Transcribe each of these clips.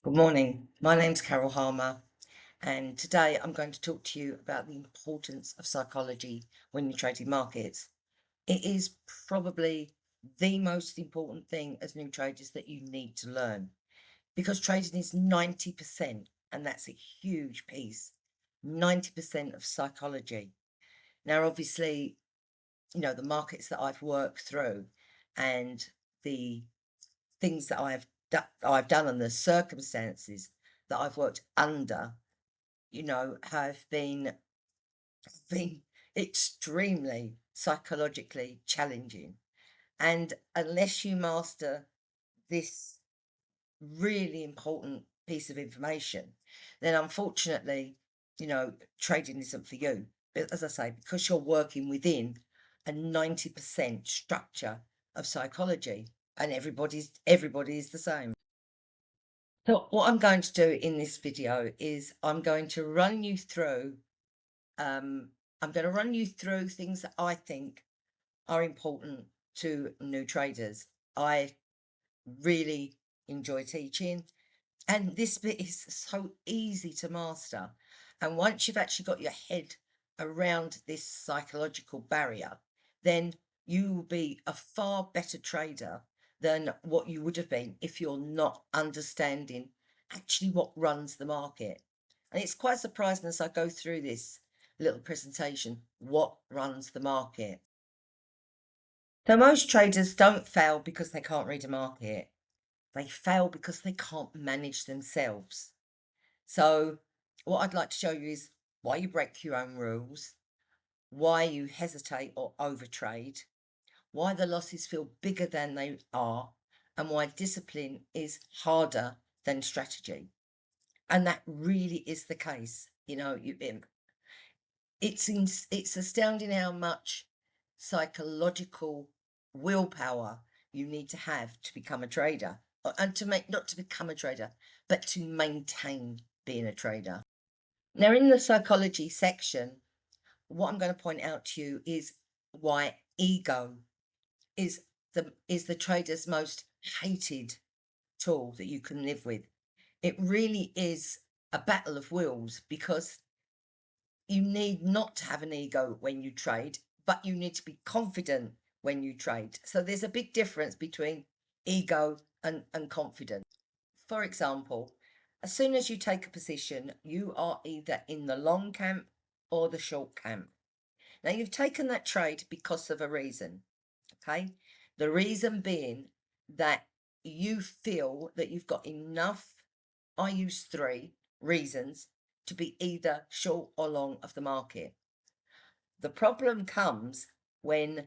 Good morning. My name's Carol Harmer, and today I'm going to talk to you about the importance of psychology when you're trading markets. It is probably the most important thing as new traders that you need to learn because trading is 90%, and that's a huge piece 90% of psychology. Now, obviously, the markets that I've worked through and the things that I've done and the circumstances that I've worked under, have been extremely psychologically challenging. And unless you master this really important piece of information, then unfortunately, trading isn't for you. But as I say, because you're working within a 90% structure of psychology, and everybody is the same. So what I'm going to do in this video is I'm going to run you through things that I think are important to new traders. I really enjoy teaching, and this bit is so easy to master. And once you've actually got your head around this psychological barrier, then you will be a far better trader than what you would have been if you're not understanding actually what runs the market. And it's quite surprising as I go through this little presentation, what runs the market. So most traders don't fail because they can't read a market. They fail because they can't manage themselves. So what I'd like to show you is why you break your own rules, why you hesitate or overtrade, why the losses feel bigger than they are, and why discipline is harder than strategy. And that really is the case. It's astounding how much psychological willpower you need to have to become a trader, and to make not to become a trader, but to maintain being a trader. Now, in the psychology section, what I'm going to point out to you is why ego is the trader's most hated tool that you can live with. It really is a battle of wills because you need not to have an ego when you trade, but you need to be confident when you trade. So there's a big difference between ego and confidence. For example, as soon as you take a position, you are either in the long camp or the short camp. Now, you've taken that trade because of a reason, okay? The reason being that you feel that you've got enough, I use three reasons, to be either short or long of the market. The problem comes when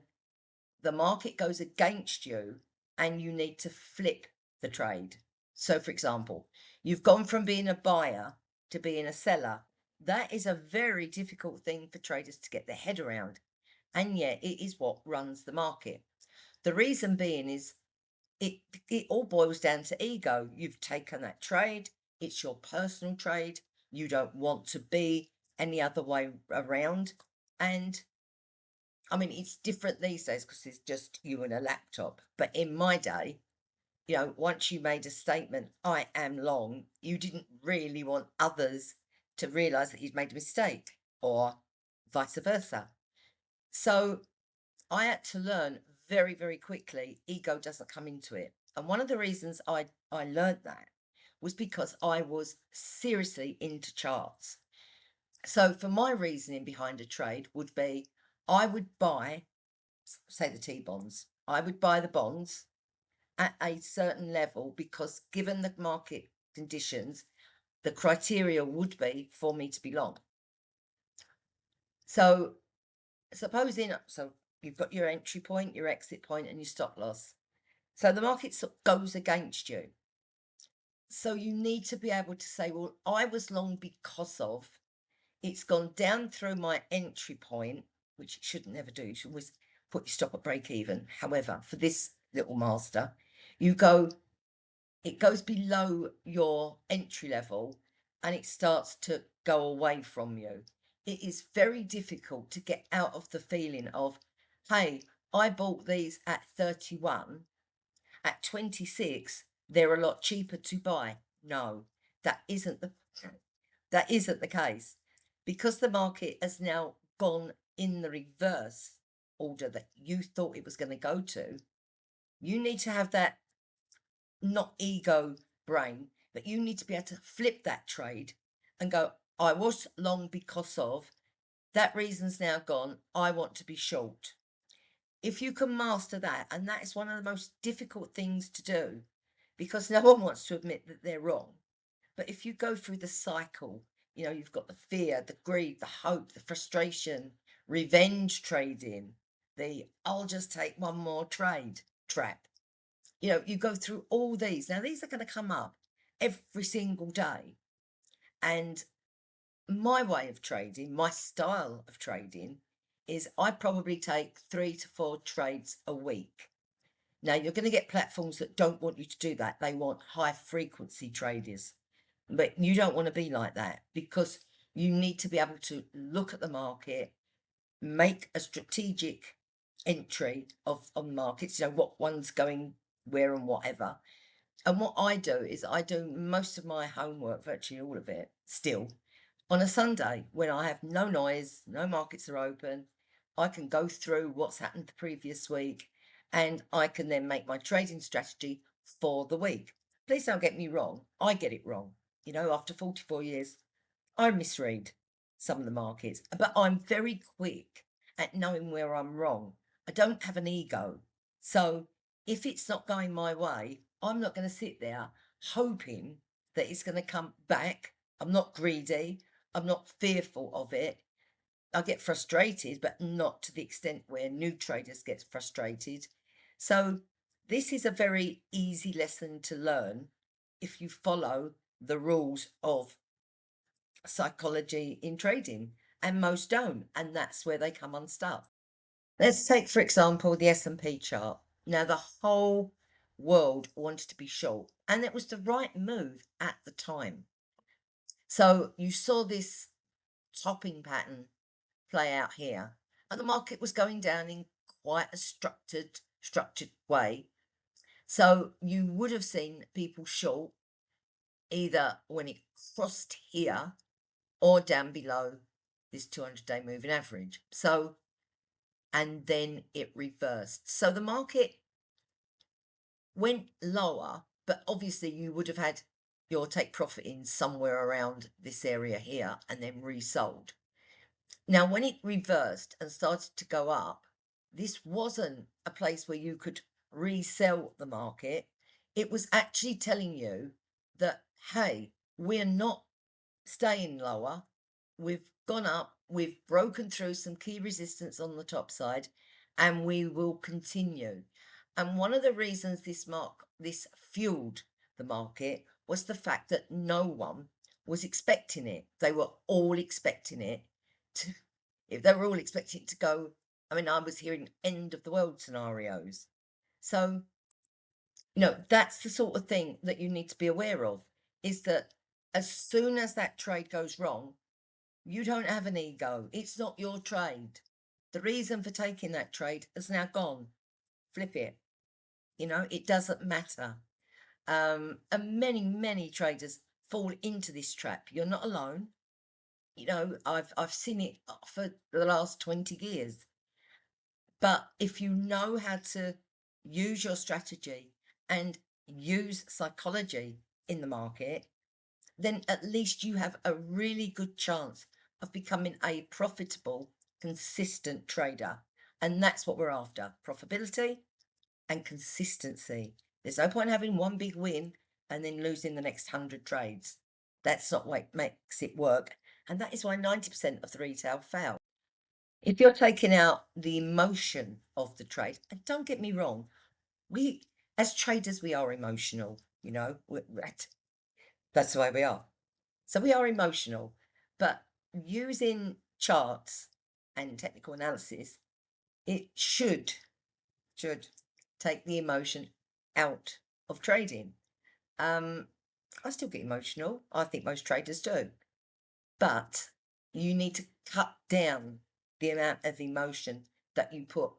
the market goes against you and you need to flip the trade. So, for example, you've gone from being a buyer to being a seller. That is a very difficult thing for traders to get their head around. And yet it is what runs the market. The reason being is it all boils down to ego. You've taken that trade, it's your personal trade. You don't want to be any other way around. And I mean, it's different these days because it's just you and a laptop. But in my day, once you made a statement, I am long, you didn't really want others to realize that you'd made a mistake, or vice versa. So I had to learn very, very quickly, ego doesn't come into it. And one of the reasons I learned that was because I was seriously into charts. So for my reasoning behind a trade would be I would buy, say, the T bonds. I would buy the bonds at a certain level because given the market conditions, the criteria would be for me to be long. So so you've got your entry point, your exit point, and your stop loss. So the market sort of goes against you. So you need to be able to say, well, I was long because of it's gone down through my entry point, which it should never do. You should always put your stop at break even. However, for this little master, it goes below your entry level and it starts to go away from you. It is very difficult to get out of the feeling of, hey, I bought these at 31, at 26, they're a lot cheaper to buy. No, that isn't the that isn't the case. Because the market has now gone in the reverse order that you thought it was going to go to, you need to have that not ego brain, but you need to be able to flip that trade and go, I was long because of that reason's now gone. I want to be short. If you can master that, and that is one of the most difficult things to do because no one wants to admit that they're wrong. But if you go through the cycle, you've got the fear, the greed, the hope, the frustration, revenge trading, the I'll just take one more trade trap. You go through all these. Now, these are going to come up every single day. And my way of trading, my style of trading, is I probably take 3 to 4 trades a week. Now, you're going to get platforms that don't want you to do that. They want high frequency traders. But you don't want to be like that because you need to be able to look at the market, make a strategic entry on markets, what one's going where and whatever. And what I do is I do most of my homework, virtually all of it, still on a Sunday when I have no noise, no markets are open. I can go through what's happened the previous week and I can then make my trading strategy for the week. Please don't get me wrong. I get it wrong. After 44 years, I misread some of the markets, but I'm very quick at knowing where I'm wrong. I don't have an ego. So if it's not going my way, I'm not going to sit there hoping that it's going to come back. I'm not greedy. I'm not fearful of it. I get frustrated, but not to the extent where new traders get frustrated. So this is a very easy lesson to learn if you follow the rules of psychology in trading, and most don't, and that's where they come unstuck. Let's take, for example, the S&P chart. Now, the whole world wanted to be short, and it was the right move at the time. So you saw this topping pattern play out here, and the market was going down in quite a structured way. So you would have seen people short either when it crossed here or down below this 200-day moving average. So, and then it reversed. So the market went lower, but obviously you would have had your take profit in somewhere around this area here and then resold. Now, when it reversed and started to go up, this wasn't a place where you could resell the market. It was actually telling you that, hey, we're not staying lower. We've gone up, we've broken through some key resistance on the top side, and we will continue. And one of the reasons this fueled the market was the fact that no one was expecting it. They were all expecting it to, if they were all expecting it to go, I mean, I was hearing end of the world scenarios. So, that's the sort of thing that you need to be aware of, is that as soon as that trade goes wrong, you don't have an ego. It's not your trade. The reason for taking that trade has now gone. Flip it. It doesn't matter. And many traders fall into this trap. You're not alone. I've seen it for the last 20 years. But if you know how to use your strategy and use psychology in the market, then at least you have a really good chance of becoming a profitable, consistent trader. And that's what we're after: profitability and consistency. There's no point having one big win and then losing the next 100 trades. That's not what makes it work. And that is why 90% of the retail fail. If you're taking out the emotion of the trade, and don't get me wrong, we, as traders, we are emotional, that's the way we are. So we are emotional, but using charts and technical analysis, it should take the emotion out of trading. I still get emotional. I think most traders do. But you need to cut down the amount of emotion that you put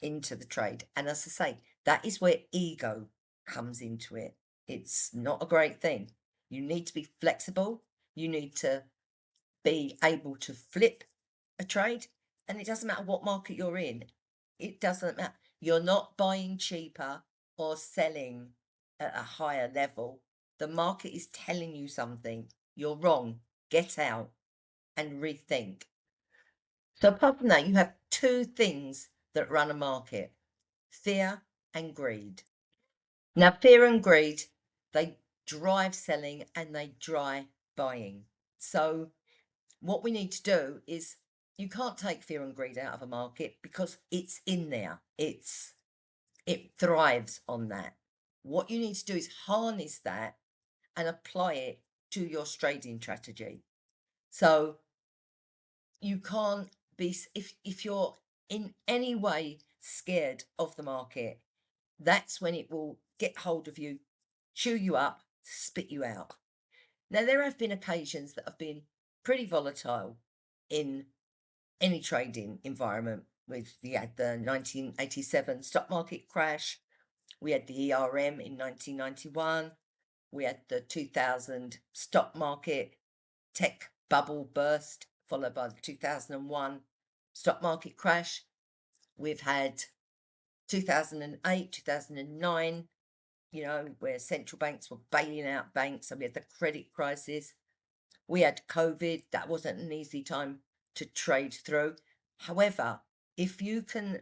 into the trade. And as I say, that is where ego comes into it. It's not a great thing. You need to be flexible. You need to be able to flip a trade. And it doesn't matter what market you're in. It doesn't matter. You're not buying cheaper or selling at a higher level. The market is telling you something. You're wrong. Get out and rethink. So apart from that, you have two things that run a market: fear and greed. Now, fear and greed, they drive selling and they drive buying. So what we need to do is, you can't take fear and greed out of a market because it's in there. It thrives on that. What you need to do is harness that and apply it to your trading strategy. So you can't be, if you're in any way scared of the market, that's when it will get hold of you, chew you up, spit you out. Now, there have been occasions that have been pretty volatile in any trading environment. We had the 1987 stock market crash, we had the ERM in 1991, we had the 2000 stock market tech bubble burst, followed by the 2001 stock market crash. We've had 2008, 2009, where central banks were bailing out banks, and we had the credit crisis. We had COVID. That wasn't an easy time to trade through. However, if you can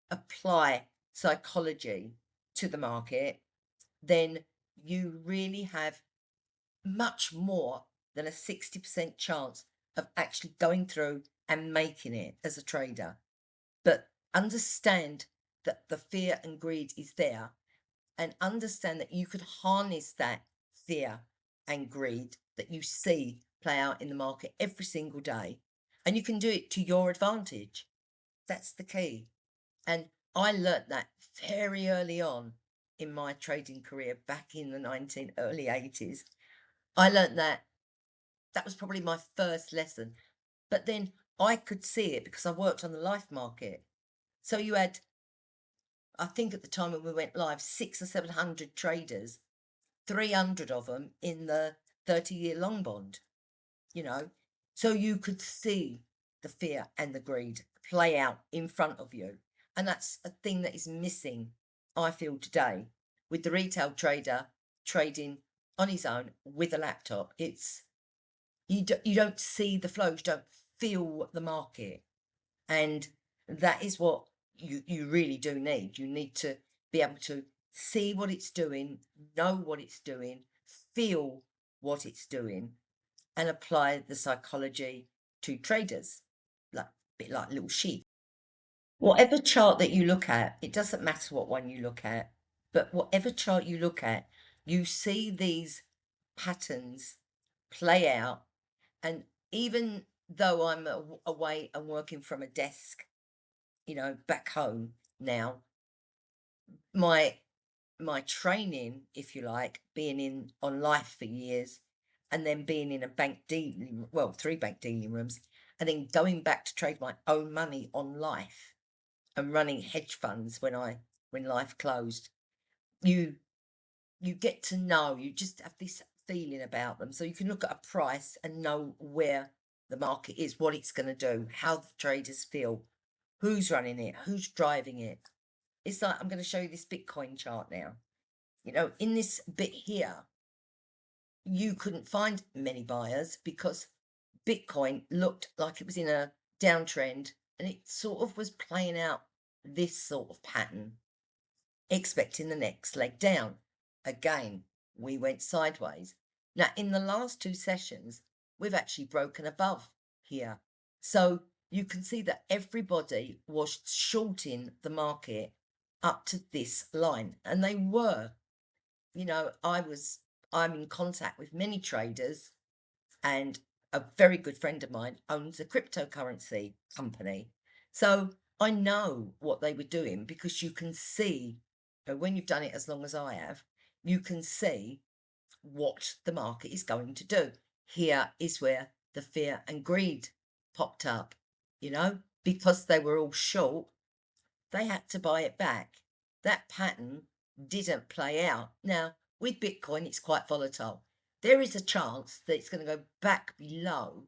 apply psychology to the market, then you really have much more than a 60% chance of actually going through and making it as a trader. But understand that the fear and greed is there, and understand that you could harness that fear and greed that you see play out in the market every single day, and you can do it to your advantage. That's the key. And I learnt that very early on in my trading career back in the early 80s. I learnt that. That was probably my first lesson. But then I could see it because I worked on the life market. So you had, I think at the time when we went live, 600 or 700 traders, 300 of them in the 30-year long bond, So you could see the fear and the greed play out in front of you. And that's a thing that is missing, I feel, today with the retail trader trading on his own with a laptop. You don't see the flows, you don't feel the market. And that is what you really do need. You need to be able to see what it's doing, know what it's doing, feel what it's doing, and apply the psychology to traders, like a bit like little sheep. Whatever chart that you look at, it doesn't matter what one you look at, but whatever chart you look at, you see these patterns play out. And even though I'm away and working from a desk, back home now, my training, if you like, being in on life for years, and then being in a bank dealing, well, 3 bank dealing rooms, and then going back to trade my own money on life and running hedge funds when life closed. You get to know, you just have this feeling about them. So you can look at a price and know where the market is, what it's going to do, how the traders feel, who's running it, who's driving it. It's like, I'm going to show you this Bitcoin chart now. In this bit here, you couldn't find many buyers because Bitcoin looked like it was in a downtrend, and it sort of was playing out this sort of pattern, expecting the next leg down. Again, we went sideways. Now, in the last 2 sessions, we've actually broken above here. So you can see that everybody was shorting the market up to this line, and they were. I'm in contact with many traders, and a very good friend of mine owns a cryptocurrency company. So I know what they were doing, because you can see, when you've done it as long as I have, you can see what the market is going to do. Here is where the fear and greed popped up, because they were all short, they had to buy it back. That pattern didn't play out. Now, with Bitcoin, it's quite volatile. there is a chance that it's going to go back below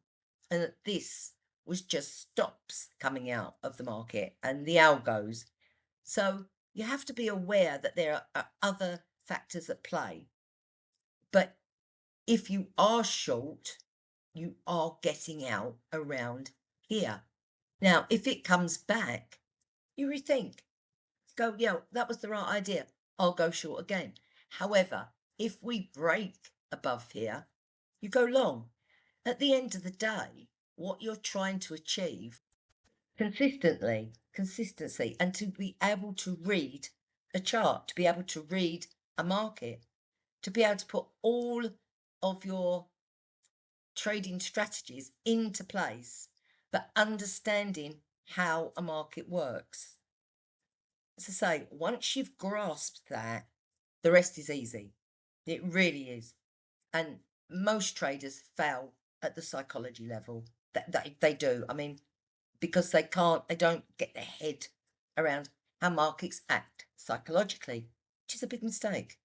and that this was just stops coming out of the market and the algos. So you have to be aware that there are other factors at play. But if you are short, you are getting out around here. Now, if it comes back, you rethink. Go, yeah, that was the right idea. I'll go short again. However, if we break above here, you go long. At the end of the day, what you're trying to achieve consistency, and to be able to read a chart, to be able to read a market, to be able to put all of your trading strategies into place, but understanding how a market works. As I say, once you've grasped that, the rest is easy. It really is. And most traders fail at the psychology level. They do. I mean, because they don't get their head around how markets act psychologically, which is a big mistake.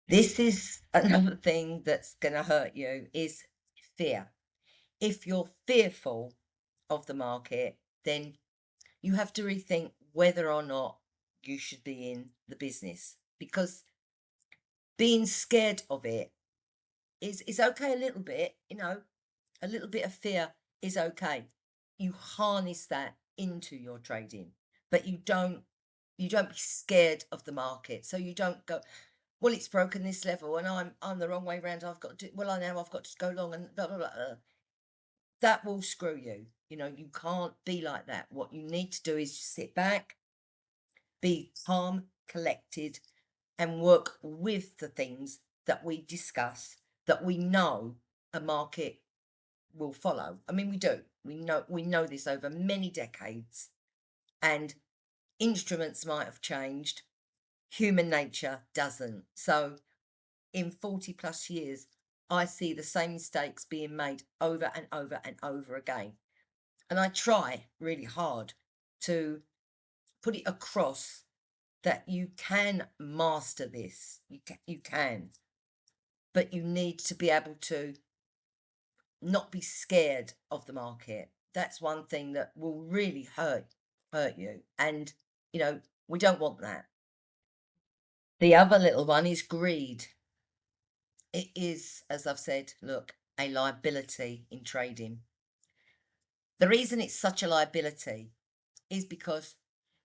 This is another thing that's going to hurt you is fear. If you're fearful of the market, then you have to rethink whether or not you should be in the business, because being scared of it is okay a little bit, a little bit of fear is okay. You harness that into your trading, but you don't be scared of the market. So you don't go, well, it's broken this level and I'm the wrong way around. I've got to, well, I know I've got to go long and blah blah blah. That will screw you. You can't be like that. What you need to do is sit back, be calm, collected, and work with the things that we discuss that we know a market will follow. I mean, we do. We know this over many decades, and instruments might have changed. Human nature doesn't. So in 40 plus years, I see the same mistakes being made over and over and over again. And I try really hard to put it across that you can master this. You can, but you need to be able to not be scared of the market. That's one thing that will really hurt you. And, we don't want that. The other little one is greed. It is, as I've said, look, a liability in trading. The reason it's such a liability is because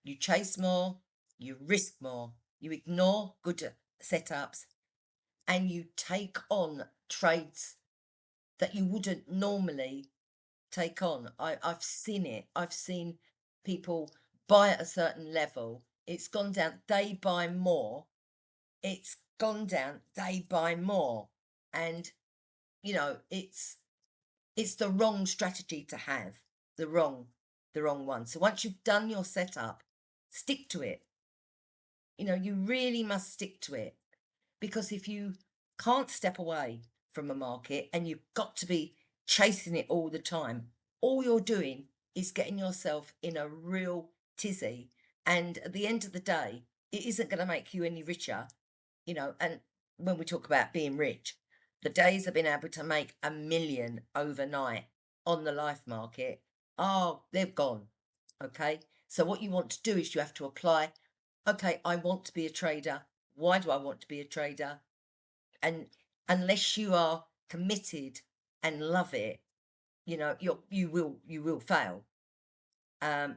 you chase more, you risk more, you ignore good setups, and you take on trades that you wouldn't normally take on. I've seen it. I've seen people buy at a certain level. It's gone down. They buy more. It's gone down. They buy more. And, it's the wrong strategy to have. The wrong one. So once you've done your setup, stick to it. You really must stick to it, because if you can't step away from a market and you've got to be chasing it all the time, all you're doing is getting yourself in a real tizzy. And at the end of the day, it isn't going to make you any richer, And when we talk about being rich, the days of being able to make 1 million overnight on the life market, oh, they've gone. Okay. So what you want to do is you have to apply, okay, I want to be a trader. Why do I want to be a trader? And unless you are committed and love it, you will fail.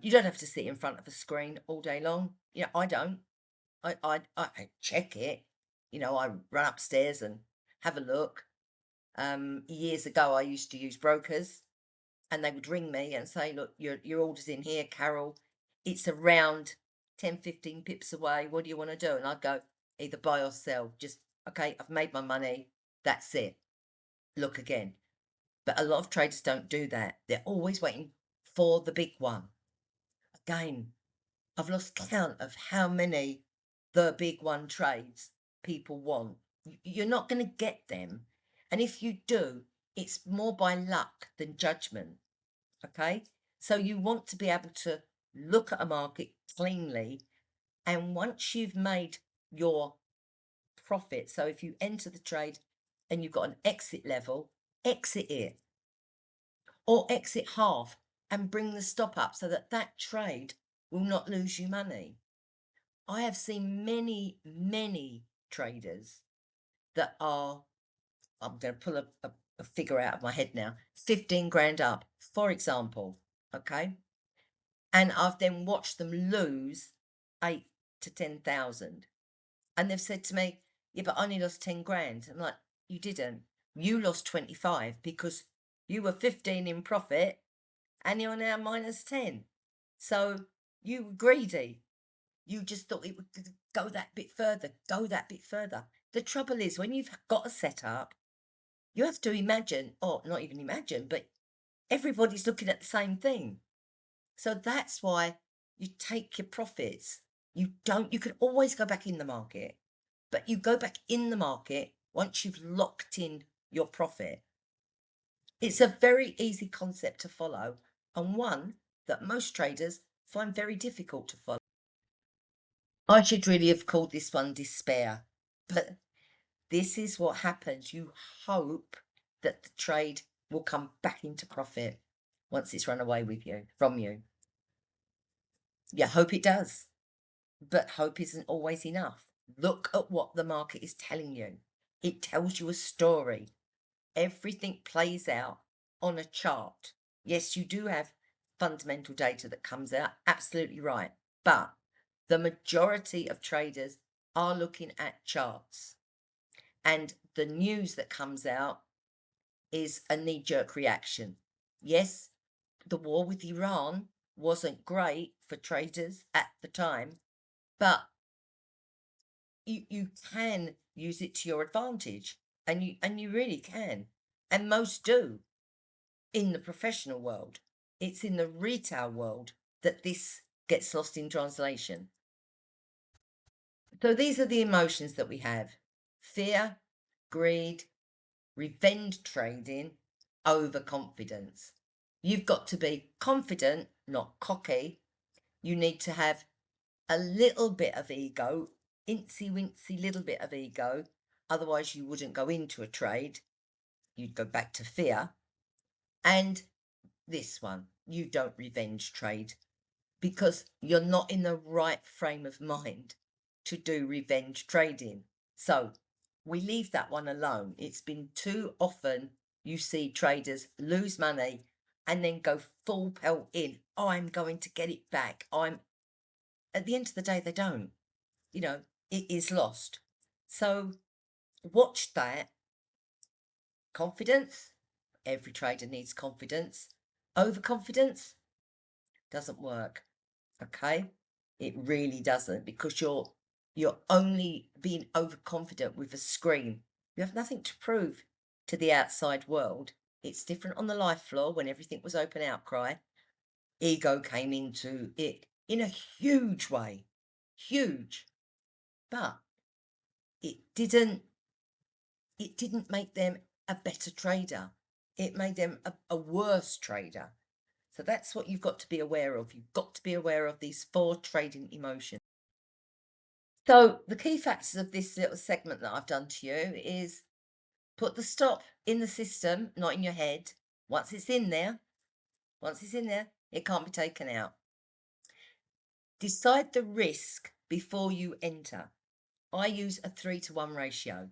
You don't have to sit in front of a screen all day long. I don't. I check it. I run upstairs and have a look. Years ago, I used to use brokers, and they would ring me and say, "Look, your order's in here, Carol. It's around 10, 15 pips away. What do you want to do?" And I'd go, either buy or sell. Just, okay, I've made my money. That's it. Look again. But a lot of traders don't do that. They're always waiting for the big one. Again, I've lost count of how many the big one trades people want. You're not going to get them. And if you do, it's more by luck than judgment. Okay. So you want to be able to look at a market cleanly. And once you've made your profit. So if you enter the trade and you've got an exit level, exit it or exit half and bring the stop up so that that trade will not lose you money. I have seen many, many traders that are, I'm going to pull a figure out of my head now, 15 grand up, for example, okay? And I've then watched them lose 8 to 10,000. And they've said to me, yeah, but I only lost 10 grand. I'm like, you didn't. You lost 25 because you were 15 in profit and you're now minus 10. So you were greedy. You just thought it would go that bit further, go that bit further. The trouble is when you've got a setup, you have to imagine, or not even imagine, but everybody's looking at the same thing. So that's why you take your profits. You can always go back in the market, but you go back in the market once you've locked in your profit. It's a very easy concept to follow and one that most traders find very difficult to follow. I should really have called this one despair, but this is what happens. You hope that the trade will come back into profit once it's run away from you. Yeah, hope it does. But hope isn't always enough. Look at what the market is telling you. It tells you a story. Everything plays out on a chart. Yes, you do have fundamental data that comes out, absolutely right. But the majority of traders are looking at charts. And the news that comes out is a knee-jerk reaction. Yes, the war with Iran wasn't great for traders at the time, but you can use it to your advantage, and you really can, and most do in the professional world. It's in the retail world that this gets lost in translation. So these are the emotions that we have: fear, greed, revenge trading, overconfidence. You've got to be confident, not cocky. You need to have a little bit of ego, incy wincy little bit of ego. Otherwise you wouldn't go into a trade. You'd go back to fear. And this one, you don't revenge trade because you're not in the right frame of mind to do revenge trading. So we leave that one alone. It's been too often you see traders lose money and then go full pelt in. I'm going to get it back. At the end of the day, they don't. You know, it is lost. So watch that. Confidence. Every trader needs confidence. Overconfidence doesn't work. Okay? It really doesn't, because you're only being overconfident with a screen. You have nothing to prove to the outside world. It's different on the live floor when everything was open outcry. Ego came into it in a huge way. Huge. But it didn't make them a better trader. It made them a worse trader. So that's what you've got to be aware of. You've got to be aware of these 4 trading emotions. So the key factors of this little segment that I've done to you is put the stop in the system, not in your head. Once it's in there, it can't be taken out. Decide the risk before you enter. I use a 3-to-1 ratio.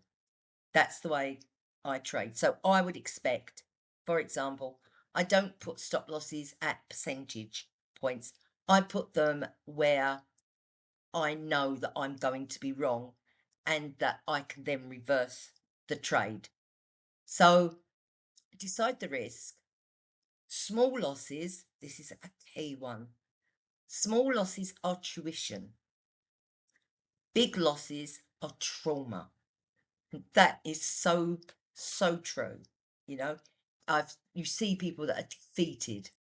That's the way I trade. So I would expect, for example, I don't put stop losses at percentage points. I put them where I know that I'm going to be wrong and that I can then reverse the trade. So decide the risk. Small losses, this is a key one. Small losses are tuition. Big losses are trauma. That is so, so true. You know, you see people that are defeated.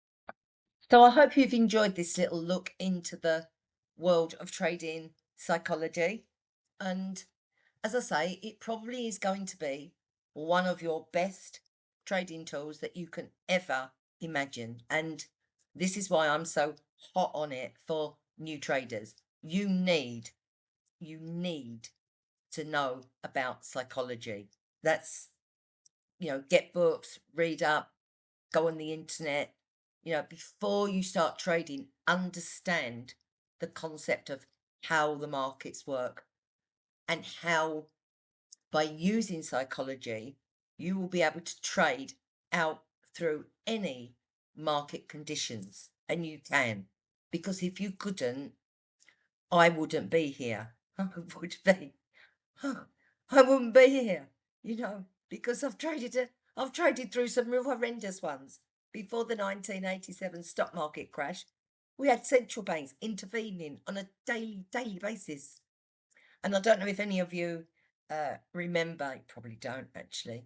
So I hope you've enjoyed this little look into the world of trading psychology. And as I say, it probably is going to be one of your best trading tools that you can ever imagine. And this is why I'm so hot on it for new traders. You need to know about psychology. That's, get books, read up, go on the internet. Before you start trading, understand the concept of how the markets work and how, by using psychology, you will be able to trade out through any market conditions. And you can, because if you couldn't, I wouldn't be here. I would be. I wouldn't be here, because I've traded through some real horrendous ones. Before the 1987 stock market crash, we had central banks intervening on a daily basis. And I don't know if any of you remember, you probably don't actually,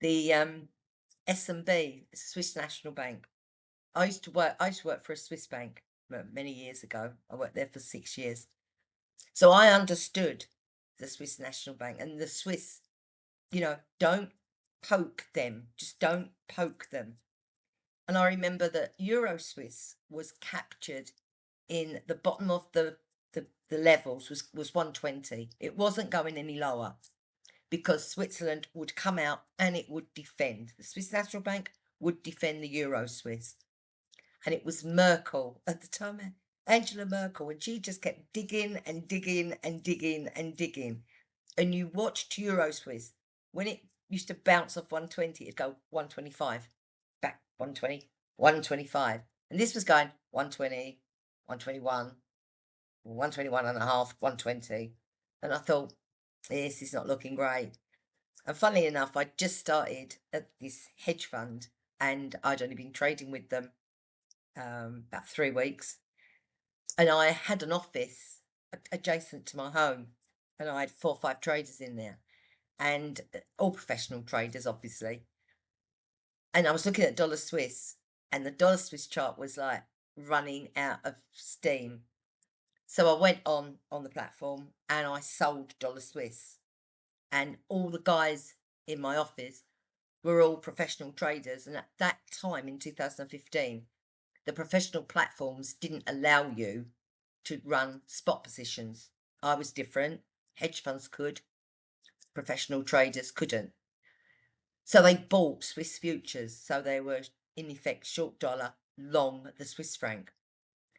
the S&B, Swiss National Bank. I used to work for a Swiss bank many years ago. I worked there for 6 years. So I understood the Swiss National Bank, and the Swiss, don't poke them. Just don't poke them. And I remember that Euro Swiss was captured in the bottom of the levels was 120. It wasn't going any lower because Switzerland would come out and it would defend. The Swiss National Bank would defend the Euro Swiss. And it was Merkel at the time, Angela Merkel, and she just kept digging and digging and digging and digging. And you watched Euro Swiss, when it used to bounce off 120, it'd go 125, back 120, 125. And this was going 120, 121, 121 and a half, 120. And I thought, this is not looking great. And funnily enough, I just started at this hedge fund, and I'd only been trading with them about 3 weeks. And I had an office adjacent to my home, and I had 4 or 5 traders in there, and all professional traders, obviously. And I was looking at dollar Swiss, and the dollar Swiss chart was like running out of steam. So I went on the platform and I sold dollar Swiss, and all the guys in my office were all professional traders. And at that time in 2015, the professional platforms didn't allow you to run spot positions. I was different. Hedge funds could, professional traders couldn't. So they bought Swiss futures. So they were, in effect, short dollar, long the Swiss franc.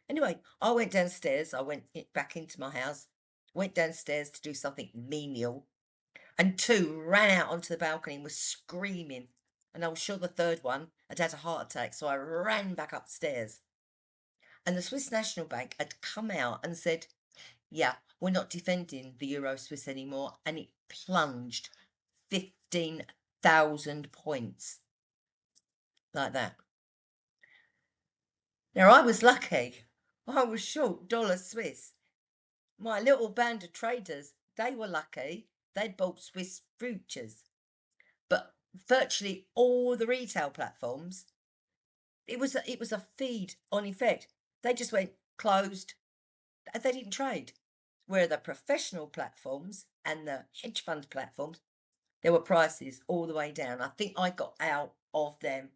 Anyway, I went downstairs. I went back into my house, went downstairs to do something menial, and 2 ran out onto the balcony and was screaming. And I was sure the third one had had a heart attack. So I ran back upstairs. And the Swiss National Bank had come out and said, yeah, we're not defending the Euro Swiss anymore. And it plunged 15,000 points. Like that. Now, I was lucky. I was short dollar Swiss. My little band of traders, they were lucky. They'd bought Swiss futures. But virtually all the retail platforms, it was a feed on effect. They just went closed. They didn't trade. Where the professional platforms and the hedge fund platforms, there were prices all the way down. I think I got out of them.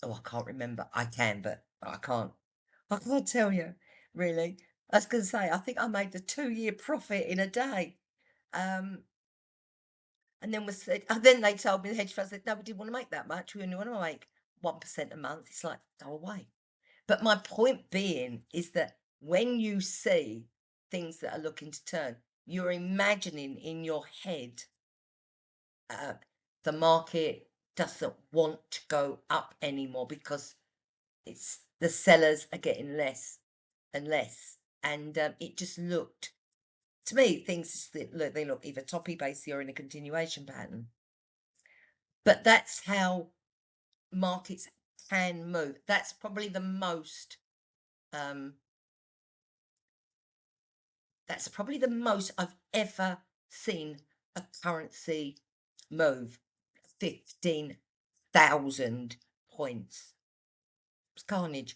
Oh, I can't remember. I can, but I can't. I can't tell you, really. I was going to say, I think I made the 2-year profit in a day. And then they told me, the hedge fund said, no, we didn't want to make that much. We only want to make 1% a month. It's like, go away. But my point being is that when you see things that are looking to turn, you're imagining in your head the market doesn't want to go up anymore because it's the sellers are getting less and less. And it just looked, to me, things they look either toppy, basey, or in a continuation pattern. But that's how markets can move. That's probably the most I've ever seen a currency move. 15,000 points. It's carnage.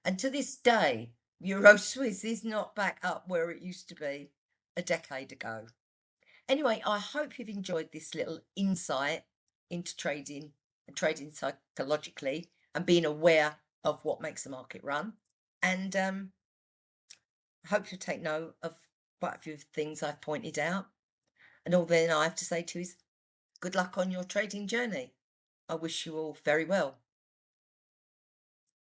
And to this day, Euro Swiss is not back up where it used to be a decade ago. Anyway, I hope you've enjoyed this little insight into trading and trading psychologically and being aware of what makes the market run. And I hope you take note of quite a few things I've pointed out. And all then I have to say to you is, good luck on your trading journey. I wish you all very well.